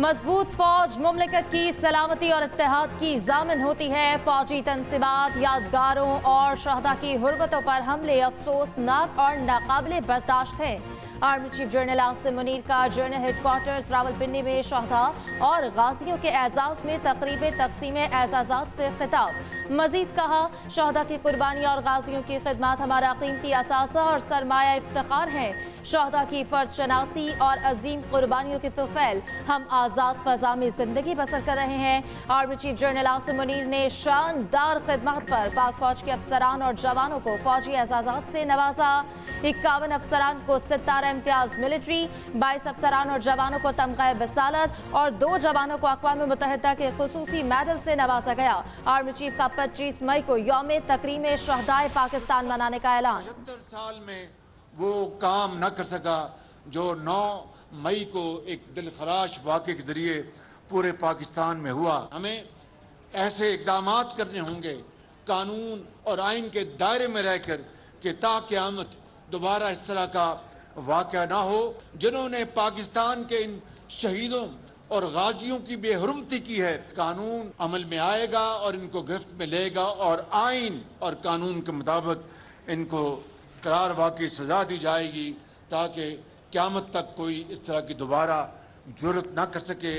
मजबूत फौज मुमलिकत की सलामती और इत्तेहाद की जामिन होती है। फौजी तनसीबात, यादगारों और शहदा की हुर्मतों पर हमले अफसोसनाक और नाकाबिले बर्दाश्त है। Army chief general Asim Munir का जनरल हेडक्वार्टर्स रावलपिंडी में शहदा और गाजियों के एजाज में तकरीब तकसीम एजाजात से खिताब। मजीद कहा, शहदा की कुर्बानी और गाजियों की खिदमत हमारा कीमती असासा और सरमाया इफ्तिखार है। शहदा की फर्ज शनासी और अजीम कुर्बानियों के तोफैल हम आज़ाद फ़ज़ा में ज़िंदगी बसर कर रहे हैं। Army chief general Asim Munir ने शानदार खिदमत पर पाक फौज के अफसरान और जवानों को फौजी एजाजात से नवाजा। 51 अफसरान को सितारा इम्तियाज मिलिट्री, 22 अफसरान और जवानों को तमगा बसालत और 2 जवानों को अक़वाम मुत्तहिदा के खुसूसी मेडल से नवाजा गया। आर्मी चीफ का 25 मई को यौम तकरीम शहदाए पाकिस्तान मनाने का ऐलान। 75 साल में वो काम न कर सका जो 9 मई को एक दिलखराश वाक़े के जरिए पूरे पाकिस्तान में हुआ। हमें ऐसे इक़दामात करने होंगे कानून और आइन के दायरे में रहकर कि ता क़यामत दोबारा इस तरह का वाक़या ना हो। जिन्होंने पाकिस्तान के इन शहीदों और गाजियों की बेहुरमती की है, कानून अमल में आएगा और इनको गिरफ्त में लेगा और आइन और कानून के मुताबिक इनको करार वाक़ई सजा दी जाएगी ताकि क़यामत तक कोई इस तरह की दोबारा जुर्रत ना कर सके।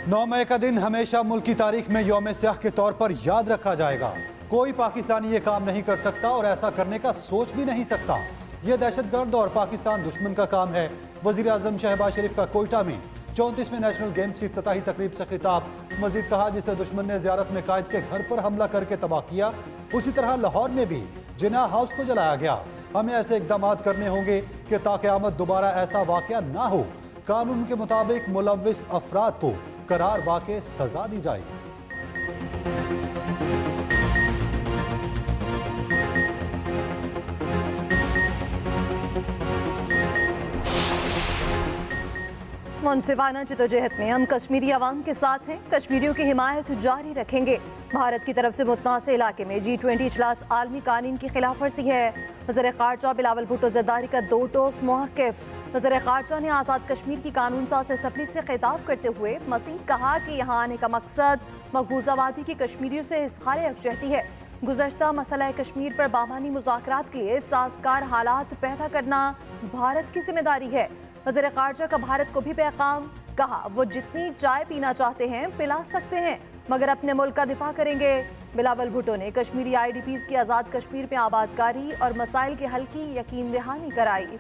9 मई का दिन हमेशा मुल्क की तारीख में यौम स्याह के तौर पर याद रखा जाएगा। कोई पाकिस्तानी ये काम नहीं कर सकता और ऐसा करने का सोच भी नहीं सकता। यह दहशतगर्द और पाकिस्तान दुश्मन का काम है। वज़ीर आज़म शहबाज शरीफ का कोयटा में 34वें नेशनल गेम्स की इफ्तिताही तकरीब से खिताब। मजीद कहा, जिसे दुश्मन ने ज़ियारत में कायद के घर पर हमला करके तबाह किया, उसी तरह लाहौर में भी जिन्ना हाउस को जलाया गया। हमें ऐसे इक़दाम करने होंगे कि ताक़यामत दोबारा ऐसा वाक़या ना हो। कानून के मुताबिक मुलव्विस अफराद को करार वाक़ई सजा दी जाएगी। मुनसिफाना जदोजहद में हम कश्मीरी अवाम के साथ हैं। कश्मीरियों की हिमायत जारी रखेंगे। भारत की तरफ से मुतनाज़ इलाके में G20 इजलास आलमी कानून की खिलाफ वर्जी है। वज़ीर ख़ारजा बिलावल भुट्टो ज़रदारी का 2 टोक मौक़िफ़। वज़ीर ख़ारजा ने आज़ाद कश्मीर की कानून साज़ असम्बली से खिताब करते हुए मज़ीद कहा कि यहाँ आने का मकसद मकबूजा वादी के कश्मीरियों से इज़हार यकजहती है। गुज़श्ता मसला कश्मीर पर बामानी मुज़ाकरात के लिए साज़गार हालात पैदा करना भारत की जिम्मेदारी है। वज़ीर ख़ारजा का भारत को भी पैगाम, कहा वो जितनी चाय पीना चाहते हैं पिला सकते हैं मगर अपने मुल्क का दिफा करेंगे। बिलावल भुट्टो ने कश्मीरी IDPs की आज़ाद कश्मीर में आबादकारी और मसाइल के हल की यकीन दहानी कराई।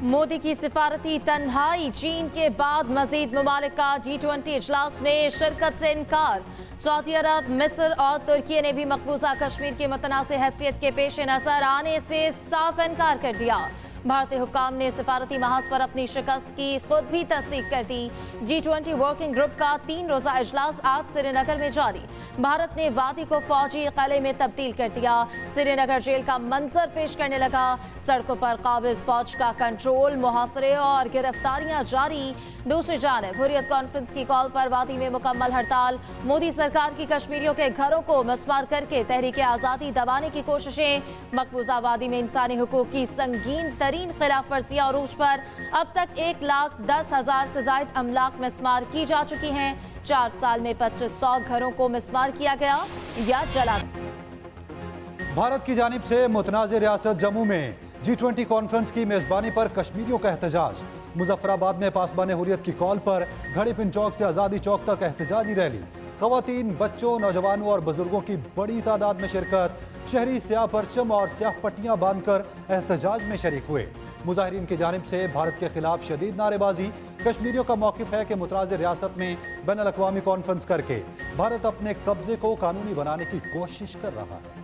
मोदी की सिफारती तन्हाई, चीन के बाद मजीद ममालिक का G20 इजलास में शिरकत से इनकार। सऊदी अरब, मिस्र और तुर्की ने भी मकबूजा कश्मीर की मुतनाज़ हैसियत के पेश नज़र आने से साफ इनकार कर दिया। भारतीय हुक्काम ने सिफारती महाज पर अपनी शिकस्त की खुद भी तस्दीक कर दी। G20 वर्किंग ग्रुप का 3 रोज़ा इजलास आज श्रीनगर में जारी। भारत ने वादी को फौजी किले में तब्दील कर दिया। श्रीनगर जेल का मंजर पेश करने लगा। सड़कों पर काबिज फौज का कंट्रोल, मुहासरे और गिरफ्तारियां जारी। दूसरी जानिब हुर्रियत कॉन्फ्रेंस की कॉल पर वादी में मुकम्मल हड़ताल। मोदी सरकार की कश्मीरियों के घरों को मिसमार करके तहरीक आज़ादी दबाने की कोशिशें। मकबूजा वादी में इंसानी हुकूक की संगीन तरीन खिलाफ वर्जियां अरूज पर। अब तक 1,10,000 से ज्यादा अमलाक मिसमार की जा चुकी हैं। 4 साल में 2500 घरों को मिसमार किया गया या जला। भारत की जानिब से मुतनाज़ रियासत जम्मू में G20 कॉन्फ्रेंस की मेज़बानी पर कश्मीरियों का एहतजाज। मुजफ्फराबाद में पासबान हुर्रियत की कॉल पर घड़ी पिन चौक से आज़ादी चौक तक एहतजाजी रैली। ख़वातीन, बच्चों, नौजवानों और बुजुर्गों की बड़ी तादाद में शिरकत। शहरी स्याह परचम और स्याह पट्टियाँ बांधकर एहतजाज में शरीक हुए। मुजाहिरीन की जानिब से भारत के खिलाफ शदीद नारेबाजी। कश्मीरियों का मौक़िफ़ है कि मुतनाज़ रियासत में बैनुल-अक़वामी कॉन्फ्रेंस करके भारत अपने कब्जे को कानूनी बनाने की कोशिश कर रहा है।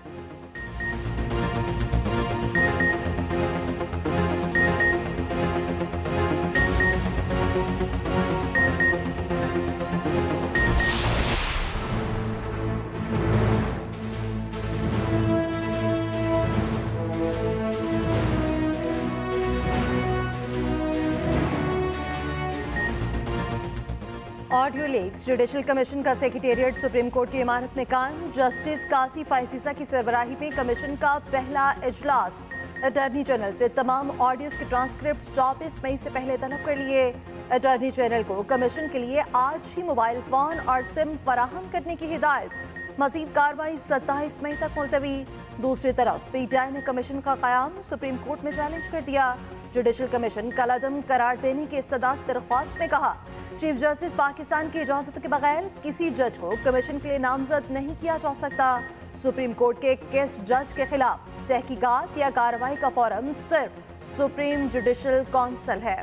Audio audio leaks, judicial commission का सेक्रेटेरिएट सुप्रीम कोर्ट की इमारत में कायम, जस्टिस कासी फाइसीसा की सरबराही में कमीशन का पहला इजलास। अटॉर्नी जनरल से तमाम ऑडियोज के ट्रांसक्रिप्ट 24 मई से पहले तलब कर लिए। अटॉर्नी जनरल को कमीशन के लिए आज ही मोबाइल फोन और सिम फराहम करने की हिदायत। मजीद कार्रवाई 27 मई तक मुलतवी। दूसरी तरफ पीटीआई ने कमीशन का कयाम सुप्रीम कोर्ट में चैलेंज कर दिया। जुडिशल कमीशन कलअदम करार देने की इस्तदाद दरख्वास्त में कहा, चीफ जस्टिस पाकिस्तान की इजाजत के बगैर किसी जज को कमीशन के लिए नामजद नहीं किया जा सकता। सुप्रीम कोर्ट के किस जज के खिलाफ तहकीकात या कार्रवाई का फोरम सिर्फ सुप्रीम जुडिशल काउंसिल है।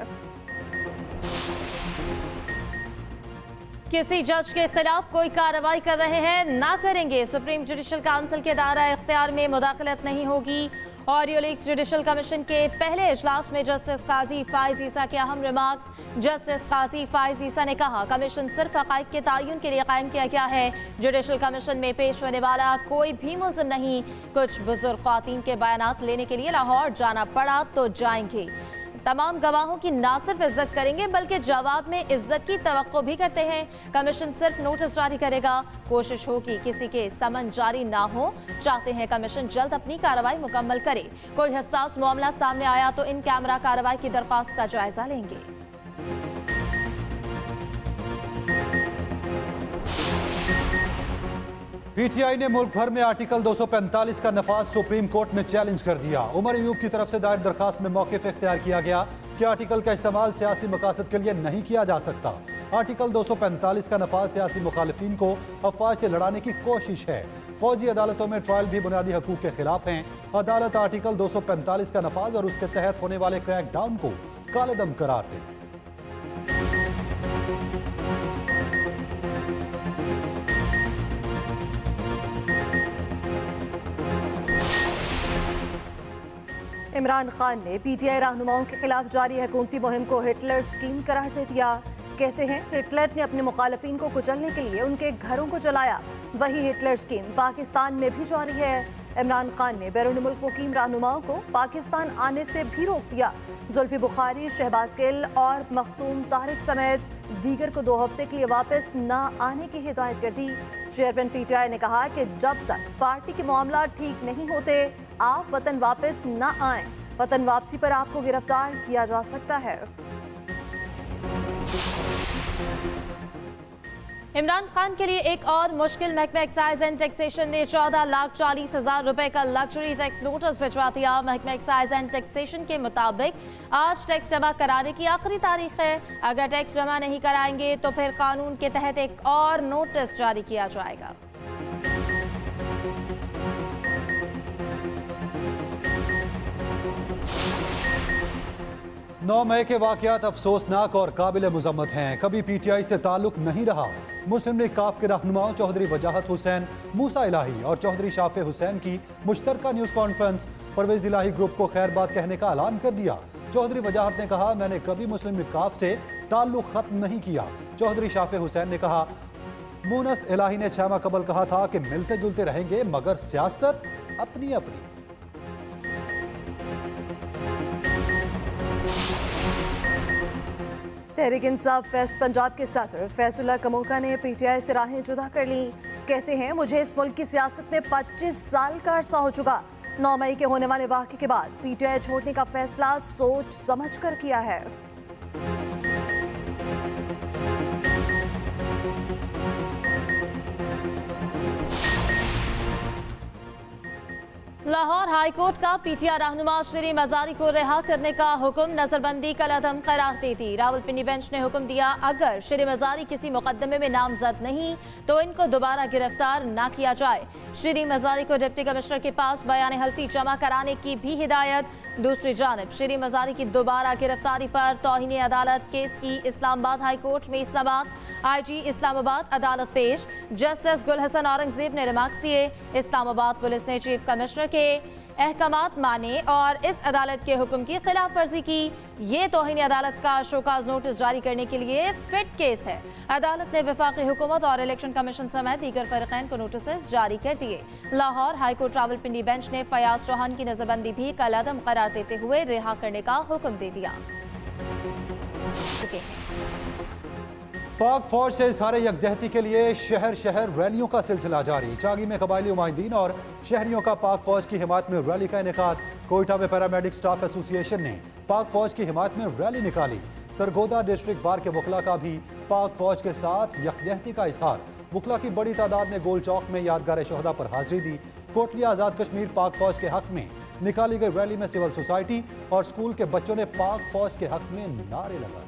किसी जज के खिलाफ कोई कार्रवाई कर रहे हैं, ना करेंगे। सुप्रीम जुडिशल काउंसिल के दायरा इख्तियार में मुदाखलत नहीं होगी। ऑडियो लीक्स जुडिशल कमीशन के पहले इजलास में जस्टिस काजी फाइज ईसा के अहम रिमार्क्स। जस्टिस काजी फाइज ईसा ने कहा, कमीशन सिर्फ हक़ाइक़ के तयन के लिए कायम किया गया है। जुडिशल कमीशन में पेश होने वाला कोई भी मुल्ज़िम नहीं। कुछ बुजुर्ग ख़वातीन के बयानात लेने के लिए लाहौर जाना पड़ा तो जाएंगे। तमाम गवाहों की ना सिर्फ इज्जत करेंगे बल्कि जवाब में इज्जत की तवक्को भी करते हैं। कमीशन सिर्फ नोटिस जारी करेगा, कोशिश होगी किसी के समन जारी ना हो। चाहते हैं कमीशन जल्द अपनी कार्रवाई मुकम्मल करे। कोई हसास मामला सामने आया तो इन कैमरा कार्रवाई की दरख्वास्त का जायजा लेंगे। पीटीआई ने मुल्क भर में आर्टिकल 245 का नफाज सुप्रीम कोर्ट में चैलेंज कर दिया। उमर अयूब की तरफ से दायर दरखास्त में मौक़िफ़ इख्तियार किया गया कि आर्टिकल का इस्तेमाल सियासी मकासद के लिए नहीं किया जा सकता। आर्टिकल 245 का नफाज सियासी मुखालिफिन को अफवाज से लड़ाने की कोशिश है। फौजी अदालतों में ट्रायल भी बुनियादी हकूक़ के खिलाफ हैं। अदालत आर्टिकल 245 का नफाज और उसके तहत होने वाले क्रैकडाउन को कालेदम करार दे। इमरान खान ने पीटीआई रहनुमाओं के खिलाफ जारी हुकूमती मुहिम को हिटलर स्कीम करार दे दिया। कहते हैं, हिटलर ने अपने मुखालिफिन को कुचलने के लिए उनके घरों को जलाया, वही हिटलर स्कीम पाकिस्तान में भी जारी है। इमरान खान ने बैरून मुल्क मुकीम रहनुमाओं को पाकिस्तान आने से भी रोक दिया। जुल्फी बुखारी, शहबाज गिल और मखदूम तारिक समेत दीगर को 2 हफ्ते के लिए वापस न आने की हिदायत कर दी। चेयरमैन पीटीआई ने कहा कि जब तक पार्टी के मामला ठीक नहीं होते आप वतन वापस न आएं। वतन वापसी पर आपको गिरफ्तार किया जा सकता है। इमरान खान के लिए एक और मुश्किल। महकमा एक्साइज एंड टैक्सेशन ने 14,40,000 रुपए का लग्जरी टैक्स नोटिस भिजवा दिया। महकमा एक्साइज एंड टैक्सेशन के मुताबिक आज टैक्स जमा कराने की आखिरी तारीख है। अगर टैक्स जमा नहीं कराएंगे तो फिर कानून के तहत एक और नोटिस जारी किया जाएगा। नौ मई के वाकयात अफसोसनाक और काबिल मुजम्मत हैं। कभी पीटीआई से ताल्लुक नहीं रहा। मुस्लिम लीग काफ के रहनुमाओं चौधरी वजाहत हुसैन, मूसा इलाही और चौधरी शाफे हुसैन की मुश्तरका न्यूज़ कॉन्फ्रेंस। परवेज इलाही ग्रुप को खैर बात कहने का ऐलान कर दिया। चौधरी वजाहत ने कहा, मैंने कभी मुस्लिम लीग काफ से ताल्लुक खत्म नहीं किया। चौधरी शाफे हुसैन ने कहा, मूनस इलाही ने 6 माह कबल कहा था कि मिलते जुलते रहेंगे मगर सियासत अपनी अपनी। तहरीक इंसाफ वेस्ट पंजाब के सदर फैसुल्ला कमोका ने पीटीआई से राहें जुदा कर ली। कहते हैं, मुझे इस मुल्क की सियासत में 25 साल का अरसा हो चुका। 9 मई के होने वाले वाक़े के बाद पीटीआई छोड़ने का फैसला सोच समझ कर किया है। लाहौर हाई कोर्ट का पीटीआई रहनुमा श्री मजारी को रिहा करने का हुक्म नजरबंदी कलअदम करार दी थी। रावलपिंडी बेंच ने हुक्म दिया, अगर श्री मजारी किसी मुकदमे में नामजद नहीं तो इनको दोबारा गिरफ्तार न किया जाए। श्री मजारी को डिप्टी कमिश्नर के पास बयान हल्फी जमा कराने की भी हिदायत। दूसरी जानब श्री मजारी की दोबारा गिरफ्तारी पर तौहीन अदालत केस की इस्लामाबाद हाई कोर्ट में समाअत। आईजी इस्लामाबाद अदालत पेश। जस्टिस गुल हसन औरंगजेब ने रिमार्क्स दिए, इस्लामाबाद पुलिस ने चीफ कमिश्नर के अहकामात माने और इस अदालत के हुक्म की खिलाफ वर्जी की। ये तौहीन अदालत का शोकाज नोटिस जारी करने के लिए फिट केस है। अदालत ने वफाकी हुकूमत और इलेक्शन कमीशन समेत दीगर फरीकैन को नोटिस जारी कर दिए। लाहौर हाईकोर्ट रावलपिंडी बेंच ने फयाज चौहान की नजरबंदी भी कलअदम करार देते हुए रिहा करने का हुक्म दे दिया। पाक फौज से इजहार यकजहती के लिए शहर शहर रैलियों का सिलसिला जारी। चागी में कबायली नुमाइंदीन और शहरियों का पाक फौज की हिमायत में रैली का इनेकाद। कोयटा में पैरामेडिक स्टाफ एसोसिएशन ने पाक फौज की हिमायत में रैली निकाली। सरगोदा डिस्ट्रिक्ट बार के वकला का भी पाक फौज के साथ यकजहती का इजहार। वकला की बड़ी तादाद ने गोल चौक में यादगार शोहदा पर हाजिरी दी। कोटलिया आज़ाद कश्मीर पाक फौज के हक में निकाली गई रैली में सिविल सोसाइटी और स्कूल के बच्चों ने पाक फौज के हक में नारे लगाए।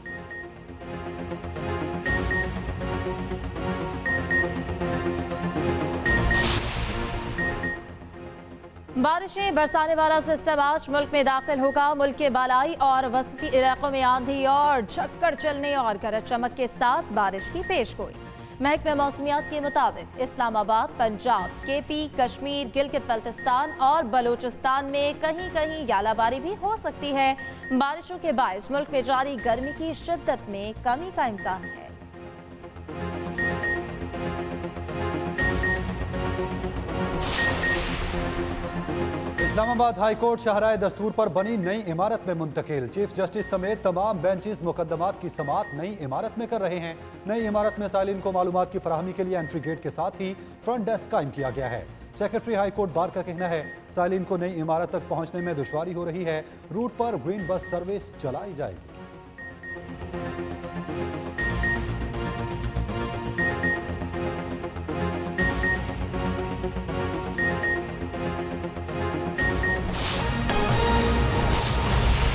बारिशें बरसाने वाला सिस्टम आज मुल्क में दाखिल होगा। मुल्क के बालाई और वसती इलाकों में आंधी और झक्कड़ चलने और गरज चमक के साथ बारिश की पेशगोई। महकमे मौसमियात के मुताबिक इस्लामाबाद, पंजाब, केपी, कश्मीर, गिलगित बल्तिस्तान और बलूचिस्तान में कहीं कहीं यालाबारी भी हो सकती है। बारिशों के बायस मुल्क में जारी गर्मी की शिद्दत में कमी का इम्कान है। इस्लामाबाद हाई कोर्ट शाहराए दस्तूर पर बनी नई इमारत में मुंतकिल। चीफ जस्टिस समेत तमाम बेंचेस मुकदमात की समाअत नई इमारत में कर रहे हैं। नई इमारत में साइलिन को मालूमात की फराहमी के लिए एंट्री गेट के साथ ही फ्रंट डेस्क कायम किया गया है। सेक्रेटरी हाई कोर्ट बार का कहना है साइलिन को नई इमारत तक पहुंचने में दुश्वारी हो रही है। रूट पर ग्रीन बस सर्विस चलाई जाएगी।